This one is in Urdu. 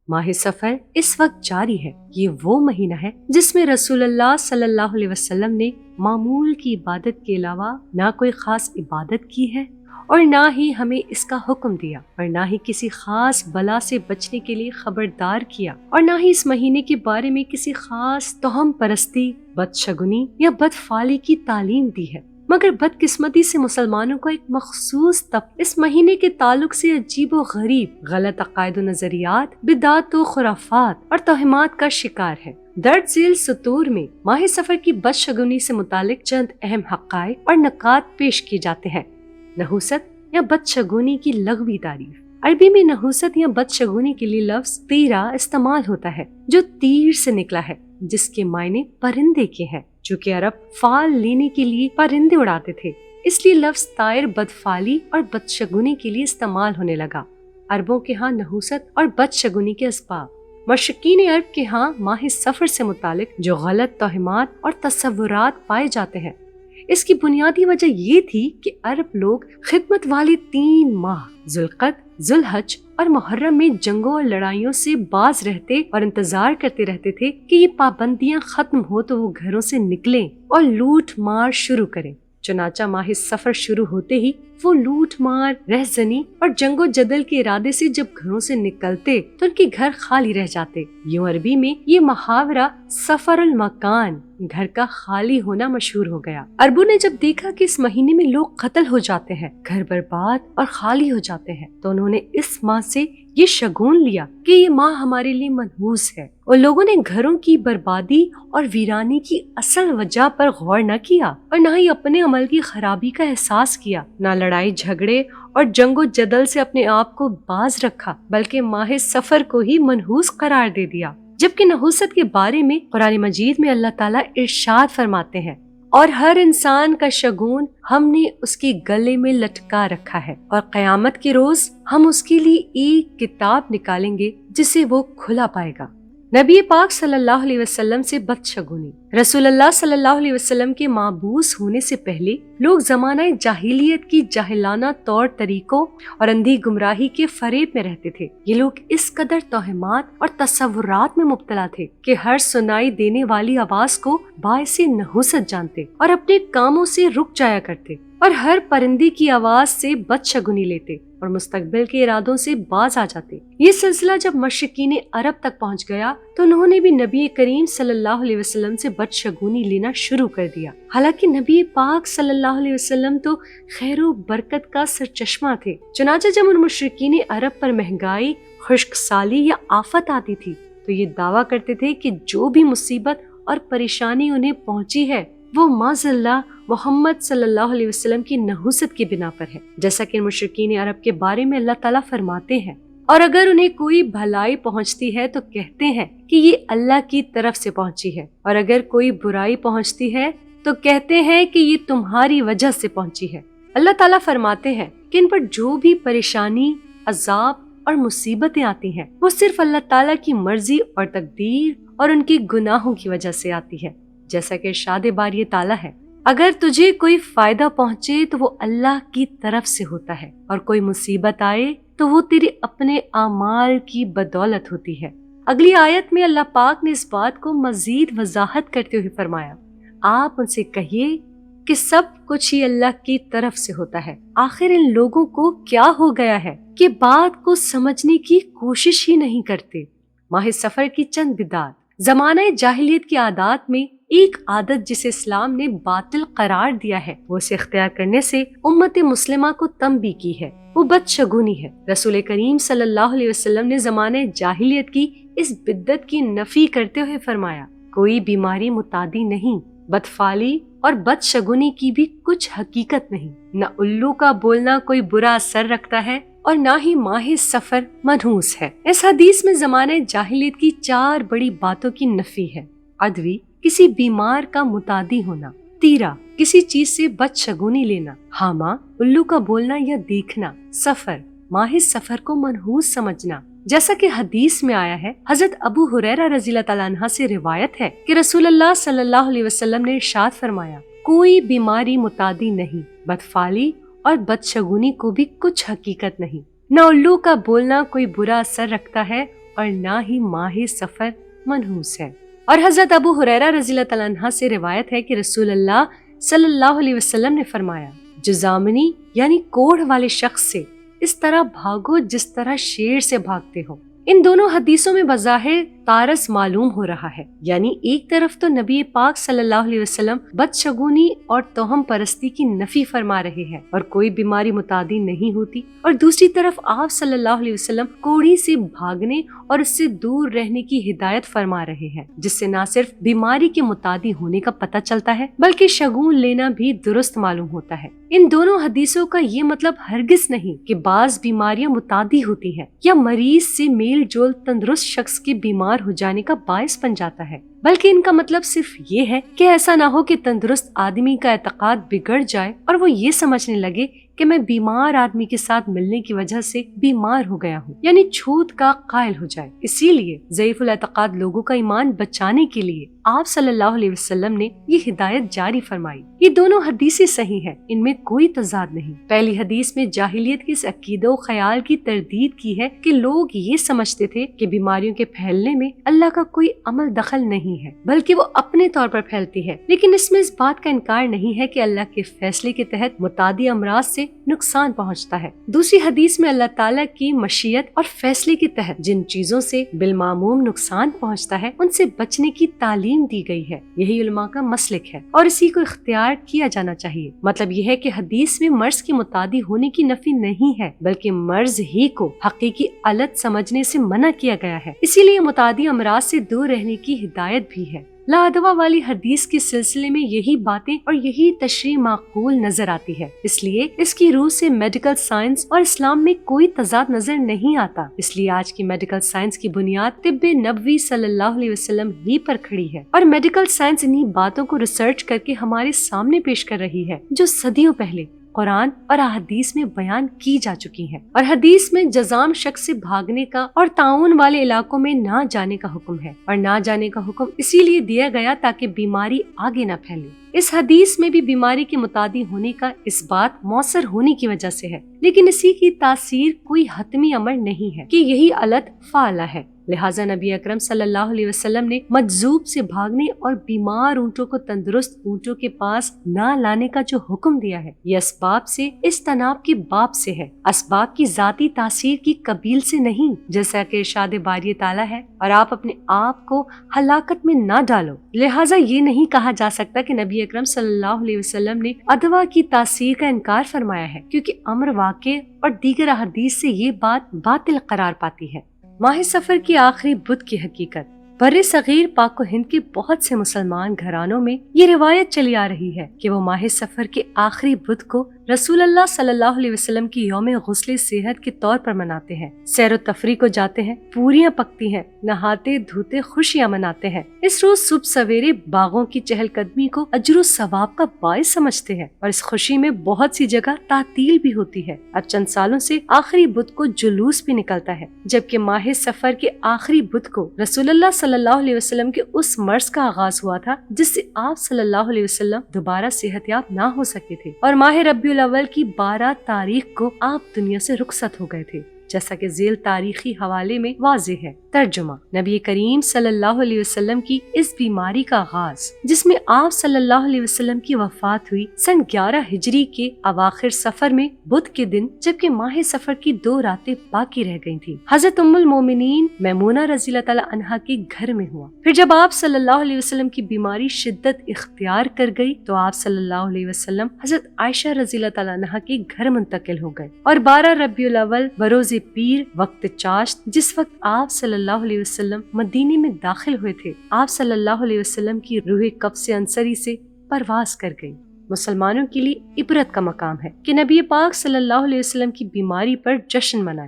ماہ سفر اس وقت جاری ہے۔ یہ وہ مہینہ ہے جس میں رسول اللہ صلی اللہ علیہ وسلم نے معمول کی عبادت کے علاوہ نہ کوئی خاص عبادت کی ہے اور نہ ہی ہمیں اس کا حکم دیا، اور نہ ہی کسی خاص بلا سے بچنے کے لیے خبردار کیا، اور نہ ہی اس مہینے کے بارے میں کسی خاص توہم پرستی، بدشگونی یا بدفعلی کی تعلیم دی ہے۔ مگر بدقسمتی سے مسلمانوں کا ایک مخصوص طبقہ اس مہینے کے تعلق سے عجیب و غریب غلط عقائد و نظریات، بدعات و خرافات اور توہمات کا شکار ہے۔ درج ذیل سطور میں ماہ سفر کی بدشگونی سے متعلق چند اہم حقائق اور نکات پیش کیے جاتے ہیں۔ نحوست یا بدشگونی کی لغوی تعریف۔ عربی میں نحوست یا بدشگونی کے لیے لفظ طیرہ استعمال ہوتا ہے، جو تیر سے نکلا ہے، جس کے معنی پرندے کے ہیں، چونکہ عرب فال لینے کے لیے پرندے اڑاتے تھے، اس لیے لفظ طائر بدفعلی اور بدشگونی کے لیے استعمال ہونے لگا۔ عربوں کے ہاں نحوست اور بدشگونی کے اسباب۔ مشرقین عرب کے ہاں ماہ سفر سے متعلق جو غلط توہمات اور تصورات پائے جاتے ہیں، اس کی بنیادی وجہ یہ تھی کہ عرب لوگ خدمت والے 3 ماہ ذوالقعدہ، ذوالحج اور محرم میں جنگوں اور لڑائیوں سے باز رہتے اور انتظار کرتے رہتے تھے کہ یہ پابندیاں ختم ہو تو وہ گھروں سے نکلیں اور لوٹ مار شروع کریں۔ چنانچہ ماہ سفر شروع ہوتے ہی وہ لوٹ مار، رہزنی اور جنگ و جدل کے ارادے سے جب گھروں سے نکلتے تو ان کے گھر خالی رہ جاتے۔ یوں عربی میں یہ محاورہ سفر المکان، گھر کا خالی ہونا، مشہور ہو گیا۔ عربوں نے جب دیکھا کہ اس مہینے میں لوگ قتل ہو جاتے ہیں، گھر برباد اور خالی ہو جاتے ہیں، تو انہوں نے اس ماہ سے یہ شگون لیا کہ یہ ماہ ہمارے لیے منحوس ہے، اور لوگوں نے گھروں کی بربادی اور ویرانی کی اصل وجہ پر غور نہ کیا، اور نہ ہی اپنے عمل کی خرابی کا احساس کیا، نہ لڑائی جھگڑے اور جنگ و جدل سے اپنے آپ کو باز رکھا، بلکہ ماہ سفر کو ہی منحوس قرار دے دیا۔ جبکہ نحوست کے بارے میں قرآن مجید میں اللہ تعالیٰ ارشاد فرماتے ہیں، اور ہر انسان کا شگون ہم نے اس کے گلے میں لٹکا رکھا ہے، اور قیامت کے روز ہم اس کے لیے ایک کتاب نکالیں گے جسے وہ کھلا پائے گا۔ نبی پاک صلی اللہ علیہ وسلم سے بدشگونی۔ رسول اللہ صلی اللہ علیہ وسلم کے مابعوث ہونے سے پہلے لوگ زمانہ جاہلیت کی جاہلانہ طور طریقوں اور اندھی گمراہی کے فریب میں رہتے تھے۔ یہ لوگ اس قدر توہمات اور تصورات میں مبتلا تھے کہ ہر سنائی دینے والی آواز کو باعث نحوست جانتے اور اپنے کاموں سے رک جایا کرتے، اور ہر پرندے کی آواز سے بدشگونی لیتے اور مستقبل کے ارادوں سے باز آ جاتے۔ یہ سلسلہ جب مشرقین عرب تک پہنچ گیا تو انہوں نے بھی نبی کریم صلی اللہ علیہ وسلم سے بدشگونی لینا شروع کر دیا۔ حالانکہ نبی پاک صلی اللہ علیہ وسلم تو خیر و برکت کا سرچشمہ تھے۔ چنانچہ جب ان مشرقین عرب پر مہنگائی، خشک سالی یا آفت آتی تھی تو یہ دعویٰ کرتے تھے کہ جو بھی مصیبت اور پریشانی انہیں پہنچی ہے وہ معاذ اللہ محمد صلی اللہ علیہ وسلم کی نحوست کی بنا پر ہے، جیسا کہ مشرکین عرب کے بارے میں اللہ تعالیٰ فرماتے ہیں، اور اگر انہیں کوئی بھلائی پہنچتی ہے تو کہتے ہیں کہ یہ اللہ کی طرف سے پہنچی ہے، اور اگر کوئی برائی پہنچتی ہے تو کہتے ہیں کہ یہ تمہاری وجہ سے پہنچی ہے۔ اللہ تعالیٰ فرماتے ہیں کہ ان پر جو بھی پریشانی، عذاب اور مصیبتیں آتی ہیں وہ صرف اللہ تعالیٰ کی مرضی اور تقدیر اور ان کے گناہوں کی وجہ سے آتی ہے، جیسا کہ ارشاد باری تعالیٰ ہے، اگر تجھے کوئی فائدہ پہنچے تو وہ اللہ کی طرف سے ہوتا ہے، اور کوئی مصیبت آئے تو وہ تیرے اپنے اعمال کی بدولت ہوتی ہے۔ اگلی آیت میں اللہ پاک نے اس بات کو مزید وضاحت کرتے ہوئے فرمایا، آپ ان سے کہیے کہ سب کچھ ہی اللہ کی طرف سے ہوتا ہے۔ آخر ان لوگوں کو کیا ہو گیا ہے کہ بات کو سمجھنے کی کوشش ہی نہیں کرتے۔ ماہ سفر کی چند بدعات۔ زمانہ جاہلیت کی عادات میں ایک عادت جسے اسلام نے باطل قرار دیا ہے، وہ اسے اختیار کرنے سے امت مسلمہ کو تنبیہ کی ہے، وہ بدشگونی ہے۔ رسول کریم صلی اللہ علیہ وسلم نے زمانہ جاہلیت کی اس بدعت کی نفی کرتے ہوئے فرمایا، کوئی بیماری متعدی نہیں، بدفعلی اور بدشگونی کی بھی کچھ حقیقت نہیں، نہ الو کا بولنا کوئی برا اثر رکھتا ہے اور نہ ہی ماہ سفر منحوس ہے۔ اس حدیث میں زمانہ جاہلیت کی 4 بڑی باتوں کی نفی ہے۔ عدوی، کسی بیمار کا متعدی ہونا، تیرہ، کسی چیز سے بدشگونی لینا، حامہ، الو کا بولنا یا دیکھنا، سفر، ماہ سفر کو منحوس سمجھنا، جیسا کہ حدیث میں آیا ہے۔ حضرت ابو ہریرہ رضی اللہ تعالیٰ عنہ سے روایت ہے کہ رسول اللہ صلی اللہ علیہ وسلم نے ارشاد فرمایا، کوئی بیماری متعدی نہیں، بدفعلی اور بدشگونی کو بھی کچھ حقیقت نہیں، نہ الو کا بولنا کوئی برا اثر رکھتا ہے اور نہ ہی ماہ سفر منحوس ہے۔ اور حضرت ابو ہریرہ رضی اللہ تعالیٰ عنہ سے روایت ہے کہ رسول اللہ صلی اللہ علیہ وسلم نے فرمایا، جزامنی یعنی کوڑھ والے شخص سے اس طرح بھاگو جس طرح شیر سے بھاگتے ہو۔ ان دونوں حدیثوں میں بظاہر تعارض معلوم ہو رہا ہے، یعنی ایک طرف تو نبی پاک صلی اللہ علیہ وسلم بدشگونی اور توہم پرستی کی نفی فرما رہے ہیں اور کوئی بیماری متعدی نہیں ہوتی، اور دوسری طرف آپ صلی اللہ علیہ وسلم کوڑھی سے بھاگنے اور اس سے دور رہنے کی ہدایت فرما رہے ہیں، جس سے نہ صرف بیماری کے متعدی ہونے کا پتہ چلتا ہے بلکہ شگون لینا بھی درست معلوم ہوتا ہے۔ ان دونوں حدیثوں کا یہ مطلب ہرگز نہیں کہ بعض بیماریاں متعدی ہوتی ہیں یا مریض سے میل جول تندرست شخص کے بیمار ہو جانے کا باعث بن جاتا ہے، بلکہ ان کا مطلب صرف یہ ہے کہ ایسا نہ ہو کہ تندرست آدمی کا اعتقاد بگڑ جائے اور وہ یہ سمجھنے لگے کہ میں بیمار آدمی کے ساتھ ملنے کی وجہ سے بیمار ہو گیا ہوں، یعنی چھوت کا قائل ہو جائے۔ اسی لیے ضعیف الاعتقاد لوگوں کا ایمان بچانے کے لیے آپ صلی اللہ علیہ وسلم نے یہ ہدایت جاری فرمائی۔ یہ دونوں حدیثیں صحیح ہیں، ان میں کوئی تضاد نہیں۔ پہلی حدیث میں جاہلیت کے اس عقیدہ و خیال کی تردید کی ہے کہ لوگ یہ سمجھتے تھے کہ بیماریوں کے پھیلنے میں اللہ کا کوئی عمل دخل نہیں ہے بلکہ وہ اپنے طور پر پھیلتی ہے، لیکن اس میں اس بات کا انکار نہیں ہے کہ اللہ کے فیصلے کے تحت متعدی امراض سے نقصان پہنچتا ہے۔ دوسری حدیث میں اللہ تعالیٰ کی مشیت اور فیصلے کے تحت جن چیزوں سے بالمعموم نقصان پہنچتا ہے ان سے بچنے کی تعلیم دی گئی ہے۔ یہی علماء کا مسلک ہے اور اسی کو اختیار کیا جانا چاہیے۔ مطلب یہ ہے کہ حدیث میں مرض کی متعدی ہونے کی نفی نہیں ہے بلکہ مرض ہی کو حقیقی علت سمجھنے سے منع کیا گیا ہے، اسی لیے متعدی امراض سے دور رہنے کی ہدایت بھی ہے۔ لا ادوا والی حدیث کے سلسلے میں یہی باتیں اور یہی تشریح معقول نظر آتی ہے، اس لیے اس کی روح سے میڈیکل سائنس اور اسلام میں کوئی تضاد نظر نہیں آتا۔ اس لیے آج کی میڈیکل سائنس کی بنیاد طب نبوی صلی اللہ علیہ وسلم ہی پر کھڑی ہے، اور میڈیکل سائنس انہی باتوں کو ریسرچ کر کے ہمارے سامنے پیش کر رہی ہے جو صدیوں پہلے قرآن اور احادیث میں بیان کی جا چکی ہیں۔ اور حدیث میں جزام شخص سے بھاگنے کا اور تعاون والے علاقوں میں نہ جانے کا حکم ہے، اور نہ جانے کا حکم اسی لیے دیا گیا تاکہ بیماری آگے نہ پھیلے۔ اس حدیث میں بھی بیماری کے متعدی ہونے کا اس بات مؤثر ہونے کی وجہ سے ہے، لیکن اسی کی تاثیر کوئی حتمی امر نہیں ہے کہ یہی علت فعالہ ہے۔ لہٰذا نبی اکرم صلی اللہ علیہ وسلم نے مجذوب سے بھاگنے اور بیمار اونٹوں کو تندرست اونٹوں کے پاس نہ لانے کا جو حکم دیا ہے یہ اسباب سے اجتناب کے باب سے ہے، اسباب کی ذاتی تاثیر کی قبیل سے نہیں، جیسا کہ ارشاد باری تعالیٰ ہے، اور آپ اپنے آپ کو ہلاکت میں نہ ڈالو۔ لہٰذا یہ نہیں کہا جا سکتا کہ نبی اکرم صلی اللہ علیہ وسلم نے ادوا کی تاثیر کا انکار فرمایا ہے، کیونکہ امر واقع اور دیگر احادیث سے یہ بات باطل قرار پاتی ہے۔ ماہ سفر کی آخری بدھ کی حقیقت۔ بر صغیر پاک و ہند کے بہت سے مسلمان گھرانوں میں یہ روایت چلی آ رہی ہے کہ وہ ماہ سفر کے آخری بدھ کو رسول اللہ صلی اللہ علیہ وسلم کی یوم غسل صحت کے طور پر مناتے ہیں، سیر و تفریح کو جاتے ہیں، پوریاں پکتی ہیں، نہاتے دھوتے خوشیاں مناتے ہیں۔ اس روز صبح سویرے باغوں کی چہل قدمی کو اجر و ثواب کا باعث سمجھتے ہیں، اور اس خوشی میں بہت سی جگہ تعطیل بھی ہوتی ہے۔ اب چند سالوں سے آخری بدھ کو جلوس بھی نکلتا ہے، جبکہ ماہ سفر کے آخری بدھ کو رسول اللہ صلی اللہ علیہ وسلم کے اس مرض کا آغاز ہوا تھا جس سے آپ صلی اللہ علیہ وسلم دوبارہ صحت یاب نہ ہو سکے تھے، اور ماہ ربیع الاول کی 12 تاریخ کو آپ دنیا سے رخصت ہو گئے تھے، جیسا کہ ذیل تاریخی حوالے میں واضح ہے۔ ترجمہ: نبی کریم صلی اللہ علیہ وسلم کی اس بیماری کا آغاز، جس میں آپ صلی اللہ علیہ وسلم کی وفات ہوئی، سن 11 ہجری کے اواخر سفر میں بدھ کے دن، جبکہ ماہ سفر کی 2 راتیں باقی رہ گئی تھیں، حضرت ام المومنین میمونہ رضی اللہ تعالی عنہا کے گھر میں ہوا۔ پھر جب آپ صلی اللہ علیہ وسلم کی بیماری شدت اختیار کر گئی تو آپ صلی اللہ علیہ وسلم حضرت عائشہ رضی اللہ تعالی عنہا کے گھر منتقل ہو گئے، اور 12 ربیع الاول بروز پیر وقت چاشت، جس وقت آپ صلی اللہ علیہ وسلم مدینے میں داخل ہوئے تھے، آپ صلی اللہ علیہ وسلم کی روح قبض انصری سے پرواز کر گئی۔ مسلمانوں کے لیے عبرت کا مقام ہے کہ نبی پاک صلی اللہ علیہ وسلم کی بیماری پر جشن منائے۔